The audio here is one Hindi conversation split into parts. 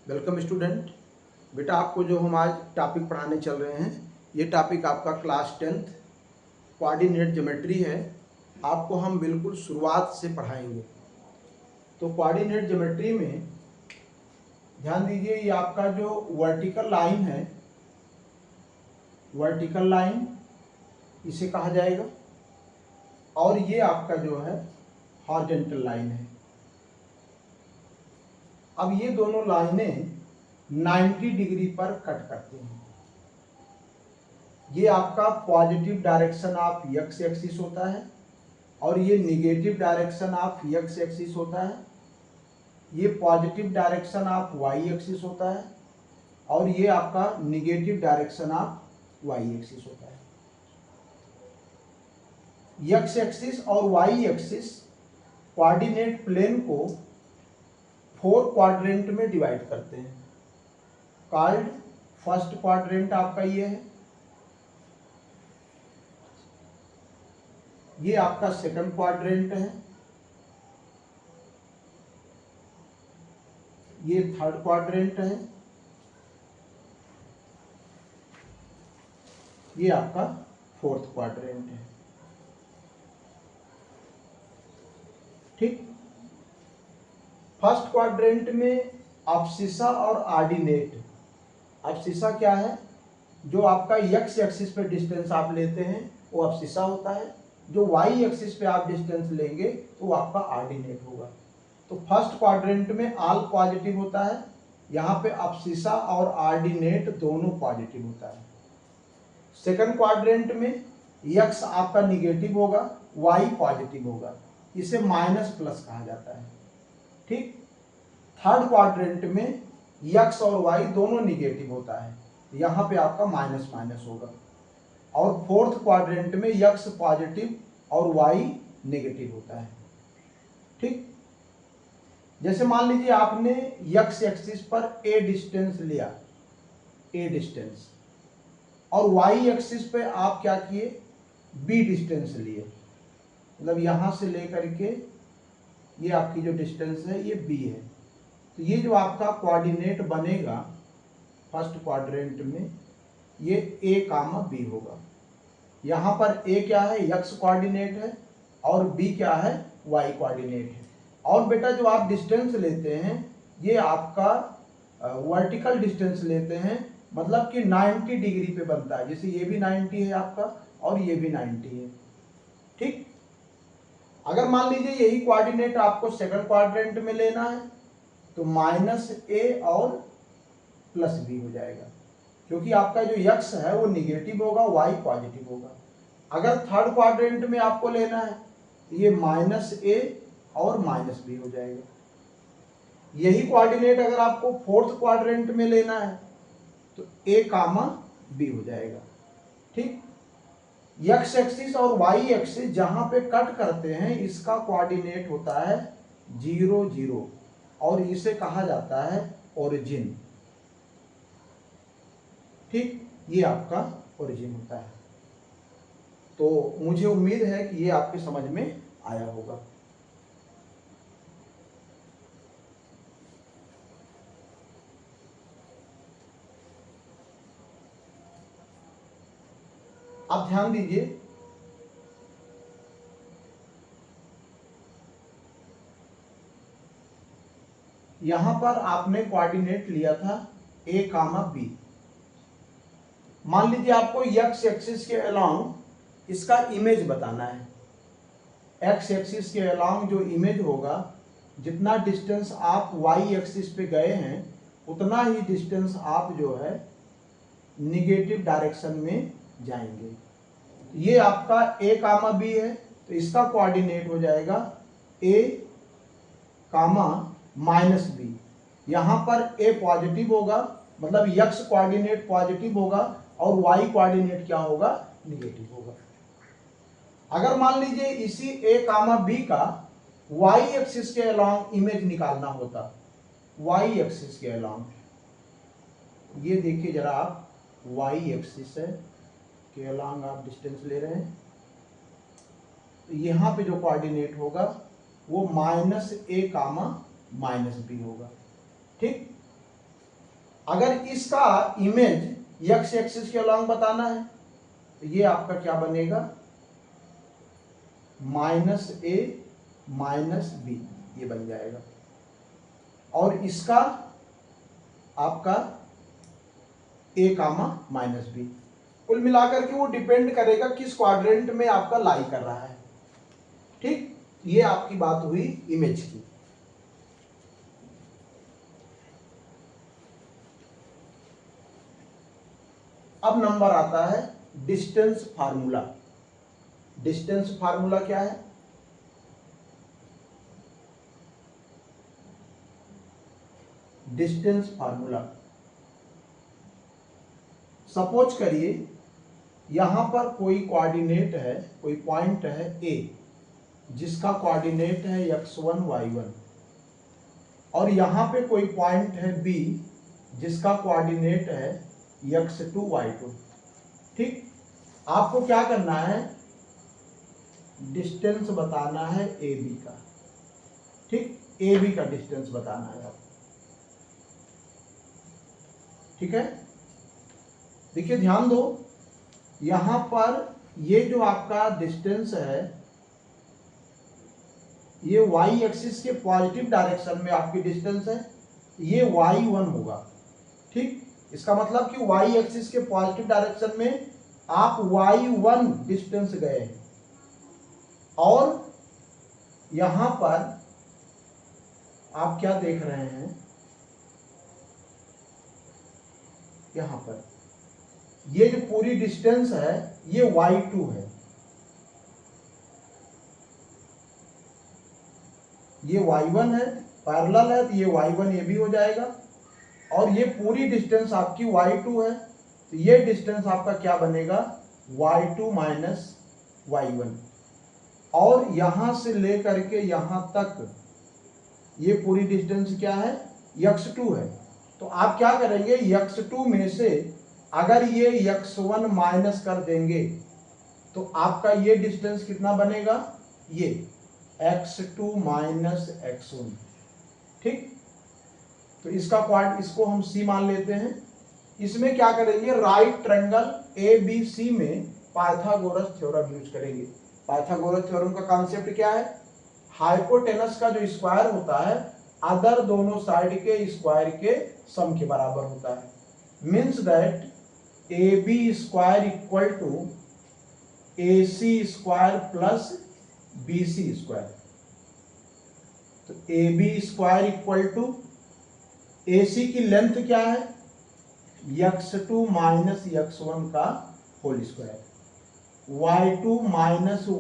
Welcome student. बेटा आपको जो हम आज टॉपिक पढ़ाने चल रहे हैं ये टॉपिक आपका क्लास 10th कोऑर्डिनेट ज्योमेट्री है। आपको हम बिल्कुल शुरुआत से पढ़ाएंगे। तो कोऑर्डिनेट ज्योमेट्री में ध्यान दीजिए, ये आपका जो वर्टिकल लाइन है, वर्टिकल लाइन इसे कहा जाएगा, और ये आपका जो है हॉरिजॉन्टल लाइन है। अब ये दोनों लाइनें 90 डिग्री पर कट करती हैं। ये आपका positive direction of x axis होता है और ये negative direction of x axis होता है। ये positive direction of y axis होता है और ये आपका negative direction of y axis होता है। एक्स एक्सिस और वाई एक्सिस कोऑर्डिनेट प्लेन को 4 क्वाड्रेंट में डिवाइड करते हैं। कॉल्ड फर्स्ट क्वाड्रेंट आपका ये है, ये आपका सेकंड क्वाड्रेंट है, ये थर्ड क्वाड्रेंट है, ये आपका फोर्थ क्वाड्रेंट है। ठीक। फर्स्ट क्वाड्रेंट में एब्सिसा और ऑर्डिनेट। एब्सिसा क्या है? जो आपका एक्स एक्सिस पे डिस्टेंस आप लेते हैं वो एब्सिसा होता है। जो वाई एक्सिस पे आप डिस्टेंस लेंगे तो वो आपका ऑर्डिनेट होगा। तो फर्स्ट क्वाड्रेंट में ऑल पॉजिटिव होता है, यहाँ पे एब्सिसा और ऑर्डिनेट दोनों पॉजिटिव होता है। सेकंड क्वाड्रेंट में एक्स आपका निगेटिव होगा, वाई पॉजिटिव होगा, इसे माइनस प्लस कहा जाता है। ठीक। थर्ड क्वाड्रेंट में एक्स और वाई दोनों निगेटिव होता है, यहाँ पे आपका माइनस माइनस होगा। और फोर्थ क्वाड्रेंट में एक्स पॉजिटिव और वाई नेगेटिव होता है। ठीक। जैसे मान लीजिए आपने एक्स एक्सिस पर ए डिस्टेंस लिया, ए डिस्टेंस, और वाई एक्सिस पे आप क्या किए, बी डिस्टेंस लिए। मतलब यहां से लेकर के ये आपकी जो डिस्टेंस है ये बी है। तो ये जो आपका कोऑर्डिनेट बनेगा फर्स्ट क्वाड्रेंट में, ये ए कामा बी होगा। यहाँ पर ए क्या है, एक्स कोऑर्डिनेट है, और बी क्या है, वाई कोऑर्डिनेट है। और बेटा जो आप डिस्टेंस लेते हैं ये आपका वर्टिकल डिस्टेंस लेते हैं, मतलब कि 90 डिग्री पे बनता है। जैसे ये भी 90 है आपका और ये भी 90 है। ठीक। अगर मान लीजिए यही कोऑर्डिनेट आपको सेकंड क्वाड्रेंट में लेना है तो माइनस ए और प्लस बी हो जाएगा, क्योंकि आपका जो एक्स है वो निगेटिव होगा, वाई पॉजिटिव होगा। अगर थर्ड क्वाड्रेंट में आपको लेना है तो ये माइनस ए और माइनस बी हो जाएगा। यही कोऑर्डिनेट अगर आपको फोर्थ क्वाड्रेंट में लेना है तो ए कामा बी हो जाएगा। ठीक। एक्स एक्सिस और वाई एक्सिस जहां पे कट करते हैं इसका कोऑर्डिनेट होता है 0 0 और इसे कहा जाता है ओरिजिन। ठीक। ये आपका ओरिजिन होता है। तो मुझे उम्मीद है कि ये आपके समझ में आया होगा। आप ध्यान दीजिए, यहां पर आपने कोऑर्डिनेट लिया था ए कामा बी। मान लीजिए आपको एक्स एक्सिस के अलोंग इसका इमेज बताना है। एक्स एक्सिस के अलोंग जो इमेज होगा, जितना डिस्टेंस आप वाई एक्सिस पे गए हैं उतना ही डिस्टेंस आप जो है निगेटिव डायरेक्शन में जाएंगे। ये आपका ए कामा बी है, तो इसका कोऑर्डिनेट हो जाएगा ए कामा माइनस बी। यहां पर ए पॉजिटिव होगा, मतलब एक्स कोऑर्डिनेट पॉजिटिव होगा और वाई कोऑर्डिनेट क्या होगा, निगेटिव होगा। अगर मान लीजिए इसी ए कामा बी का वाई एक्सिस के अलोंग इमेज निकालना होता, वाई एक्सिस के अलोंग, ये देखिए जरा आप, वाई एक्सिस है के अलोंग आप डिस्टेंस ले रहे हैं, तो यहां पे जो कोऑर्डिनेट होगा वो माइनस ए कामा माइनस बी होगा। ठीक। अगर इसका इमेज एक्स एक्सिस के अलॉन्ग बताना है तो ये आपका क्या बनेगा, -a -b, ये बन जाएगा। और इसका आपका a, -b। कुल मिलाकर के वो डिपेंड करेगा किस क्वाड्रेंट में आपका लाई कर रहा है। ठीक, ये आपकी बात हुई इमेज की। अब नंबर आता है डिस्टेंस फार्मूला। डिस्टेंस फार्मूला क्या है? डिस्टेंस फार्मूला, सपोज करिए यहां पर कोई कोऑर्डिनेट है, कोई पॉइंट है ए जिसका कोऑर्डिनेट है x1 y1, और यहां पे कोई पॉइंट है बी जिसका कोऑर्डिनेट है x2 y2। ठीक, आपको क्या करना है, डिस्टेंस बताना है ए बी का। ठीक, ए बी का डिस्टेंस बताना है आपको। ठीक है, देखिए ध्यान दो, यहां पर ये जो आपका डिस्टेंस है ये y एक्सिस के पॉजिटिव डायरेक्शन में आपकी डिस्टेंस है, ये y1 होगा। ठीक, इसका मतलब कि y एक्सिस के पॉजिटिव डायरेक्शन में आप y1 डिस्टेंस गए हैं, और यहां पर आप क्या देख रहे हैं, यहां पर ये जो पूरी डिस्टेंस है ये y2 है, ये y1 है, पैरेलल है तो ये y1 ये भी हो जाएगा, और ये पूरी डिस्टेंस आपकी y2 है, तो ये डिस्टेंस आपका क्या बनेगा, y2 - y1। और यहां से लेकर के यहां तक ये पूरी डिस्टेंस क्या है, x2 है। तो आप क्या करेंगे, x2 में से अगर ये x1 माइनस कर देंगे तो आपका ये डिस्टेंस कितना बनेगा, ये x2 - x1। ठीक, तो इसको हम C मान लेते हैं। इसमें क्या करेंगे, राइट ट्रायंगल ABC में पाइथागोरस थ्योरम यूज करेंगे। पाइथागोरस थ्योरम का कॉन्सेप्ट क्या है, हाइपोटेनस का जो स्क्वायर होता है अदर दोनों साइड के स्क्वायर के सम के बराबर होता है। Means that AB square equal to AC square plus BC square. तो AB square equal to AC की लेंथ क्या है, x2 - x1 का होल स्क्वायर, y2 -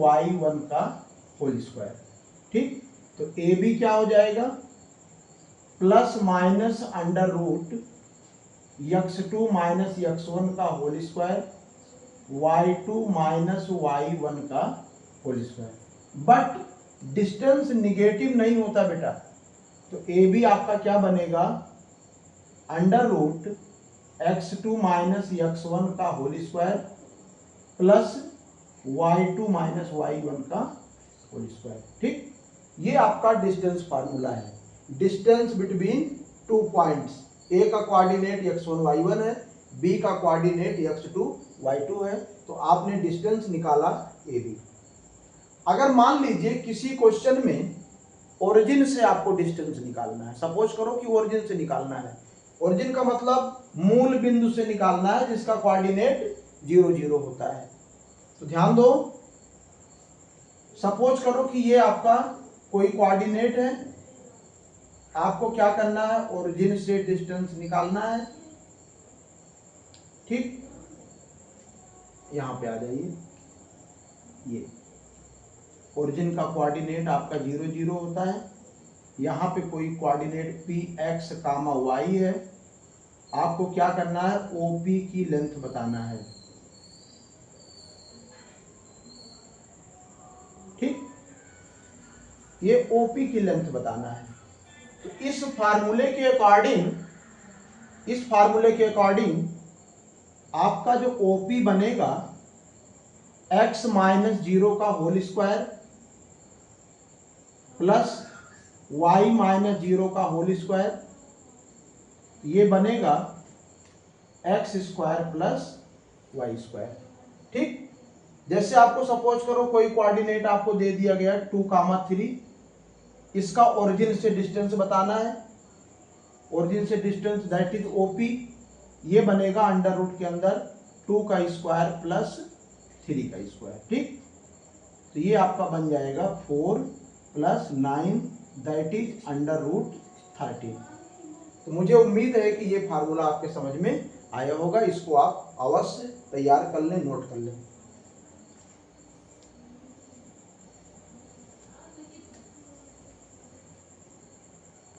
y1 का होल स्क्वायर। ठीक, तो AB क्या हो जाएगा, plus minus under root x2 - x1 का होल स्क्वायर, y2 - y1 का whole square. But distance negative नहीं होता बेटा, तो AB आपका क्या बनेगा, अंडर रूट x2 - x1 का whole square plus y2 - y1 का होल स्क्वायर। ठीक, ये आपका डिस्टेंस फार्मूला है, डिस्टेंस बिटवीन टू पॉइंट्स। ए का कोऑर्डिनेट x1 y1 है, बी का कोऑर्डिनेट x2 y2 है, तो आपने डिस्टेंस निकाला AB। अगर मान लीजिए किसी क्वेश्चन में ओरिजिन से आपको डिस्टेंस निकालना है, सपोज करो कि ओरिजिन से निकालना है, ओरिजिन का मतलब मूल बिंदु से निकालना है जिसका कोऑर्डिनेट 0 0 होता है। तो ध्यान दो, सपोज करो कि ये आपका कोई कोऑर्डिनेट है, आपको क्या करना है, ओरिजिन से डिस्टेंस निकालना है। ठीक, यहां पे आ जाइए, ये ओरिजिन का कोऑर्डिनेट आपका 0 0 होता है, यहां पे कोई कोऑर्डिनेट px, y है। आपको क्या करना है, OP की लेंथ बताना है। ठीक, ये OP की लेंथ बताना है। तो इस फार्मूले के अकॉर्डिंग आपका जो OP बनेगा x - 0 का होल स्क्वायर प्लस y - 0 का होल स्क्वायर, ये बनेगा x square plus y square. ठीक, जैसे आपको सपोज करो कोई कोऑर्डिनेट आपको दे दिया गया 2,3, इसका ओरिजिन से डिस्टेंस बताना है, ओरिजिन से डिस्टेंस दैट इज ओपी, ये बनेगा अंडर रूट के अंदर 2 का स्क्वायर प्लस 3 का स्क्वायर। ठीक, तो ये आपका बन जाएगा 4 plus 9 that is under root 13। तो मुझे उम्मीद है कि ये फार्मूला आपके समझ में आया होगा, इसको आप अवश्य तैयार कर लें, नोट कर लें।